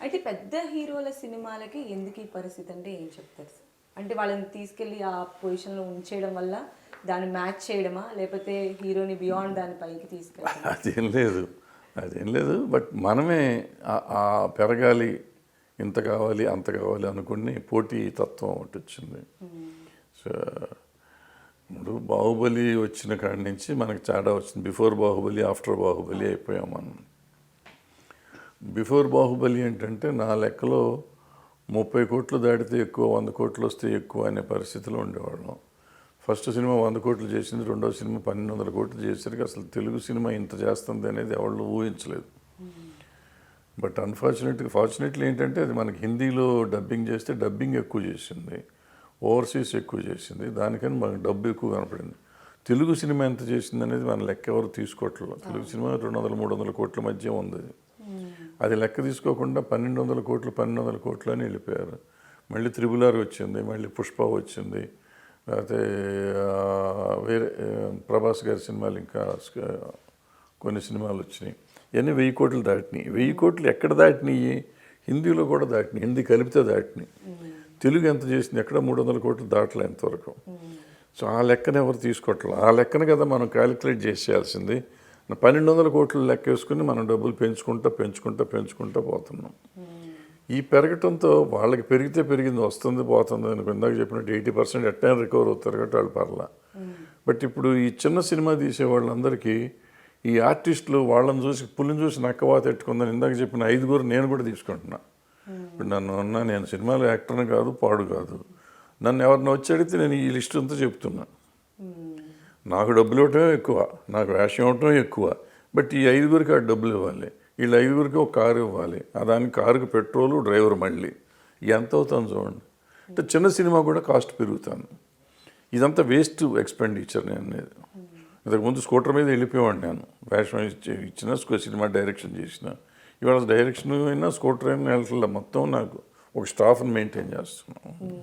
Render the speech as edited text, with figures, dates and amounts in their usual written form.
అయితే పెద్ద హీరోల సినిమాలకి ఎందుకు ఈ పరిస్థితి అంటే ఏం చెప్తారు సార్? అంటే వాళ్ళని తీసుకెళ్ళి ఆ పొజిషన్‌లో ఉంచేయడం వల్ల దాన్ని మ్యాచ్ చేయడమా? లేకపోతే హీరోని బియాండ్ దాని పైకి తీసుకెళ్ళడమా? అదేం లేదు. అదేం లేదు. బట్ మనమే పెరగాలి, ఇంత కావాలి, అంత కావాలి అనుకుని పోటీ తత్వం ఒకటొచ్చింది. సో ఇప్పుడు 'బాహుబలి' వచ్చిన కాడి నుంచి మనకి తేడా వచ్చింది. బిఫోర్ 'బాహుబలి', ఆఫ్టర్ 'బాహుబలి' అయిపోయాం మనం. బిఫోర్ 'బాహుబలి' ఏంటంటే నా లెక్కలో 30 కోట్లు దాటితే ఎక్కువ, 100 కోట్లు వస్తే ఎక్కువ అనే పరిస్థితిలో ఉండేవాళ్ళం. ఫస్ట్ సినిమా 100 కోట్లు చేసింది, రెండో సినిమా 1200 కోట్లు చేసరికి అసలు తెలుగు సినిమా ఇంత చేస్తుంది అనేది ఎవరు ఊహించలేదు. బట్ ఫార్చునేట్లీ ఏంటంటే అది మనకి హిందీలో డబ్బింగ్ చేస్తే డబ్బింగ్ ఎక్కువ చేసింది, ఓవర్సీస్ ఎక్కువ చేసింది, దానికని మనకు డబ్బు ఎక్కువ కనపడింది. తెలుగు సినిమా ఎంత చేసింది అనేది మన లెక్క ఎవరు తీసుకోవట్లేదు. తెలుగు సినిమా 200-300 కోట్ల మధ్య ఉంది. అది లెక్క తీసుకోకుండా 1200 కోట్లు అని వెళ్ళిపోయారు. మళ్ళీ 'త్రిబుల్-ఆర్' వచ్చింది, మళ్ళీ 'పుష్ప' వచ్చింది, లేకపోతే వేరే ప్రభాస్ గారి సినిమాలు ఇంకా కొన్ని సినిమాలు వచ్చినాయి. ఇవన్నీ 1000 కోట్లు దాటినాయి. 1000 కోట్లు ఎక్కడ దాటినాయి? హిందీలో కూడా దాటినాయి, హిందీ కలిపితే దాటినాయి. తెలుగు ఎంత చేసింది? ఎక్కడ 300 కోట్లు దాటలే ఇంతవరకు. సో ఆ లెక్కన ఎవరు తీసుకోవట్లేదు. ఆ లెక్కన కదా మనం క్యాలిక్యులేట్ చేసేయాల్సింది. 1200 కోట్లు లెక్క వేసుకుని మనం డబ్బులు పెంచుకుంటూ పోతున్నాం. ఈ పెరగటంతో వాళ్ళకి పెరిగితే పెరిగింది, వస్తుంది పోతుంది అని ఇందాక చెప్పినట్టు 80% ఎట్టైనా రికవర్ అవుతారు కాబట్టి వాళ్ళు పర్లా. బట్ ఇప్పుడు ఈ చిన్న సినిమా తీసే వాళ్ళందరికీ ఈ ఆర్టిస్టులు వాళ్ళని చూసి పులిని చూసి నక్కవాత ఎట్టుకుందని ఇందాక చెప్పిన 5 నేను కూడా తీసుకుంటున్నా. ఇప్పుడు నేను సినిమాలో యాక్టర్ని కాదు, పాడు కాదు. నన్ను ఎవరిని వచ్చి అడిగితే నేను ఈ లిస్ట్ అంతా చెప్తున్నా. నాకు డబ్బులు ఇవ్వటమే ఎక్కువ, నాకు వేషం ఇవ్వటం ఎక్కువ. బట్ ఈ 5 ఆ డబ్బులు ఇవ్వాలి, వీళ్ళు 5 ఒక కారు ఇవ్వాలి, దానికి కారుకి పెట్రోలు, డ్రైవర్ మళ్ళీ ఎంత అవుతుంది చూడండి. అంటే చిన్న సినిమా కూడా కాస్ట్ పెరుగుతాను. ఇదంతా వేస్ట్ ఎక్స్పెండిచర్. నేను అనేది ఇంతకుముందు స్కూటర్ మీద వెళ్ళిపోయేవాడిని. నేను వేషం ఇచ్చిన సినిమా డైరెక్షన్ చేసిన, ఇవాళ డైరెక్షన్ అయినా స్కూటర్ అయినా వెళ్ళట్లేదు. మొత్తం నాకు ఒక స్టాఫ్ని మెయింటైన్ చేస్తున్నాను.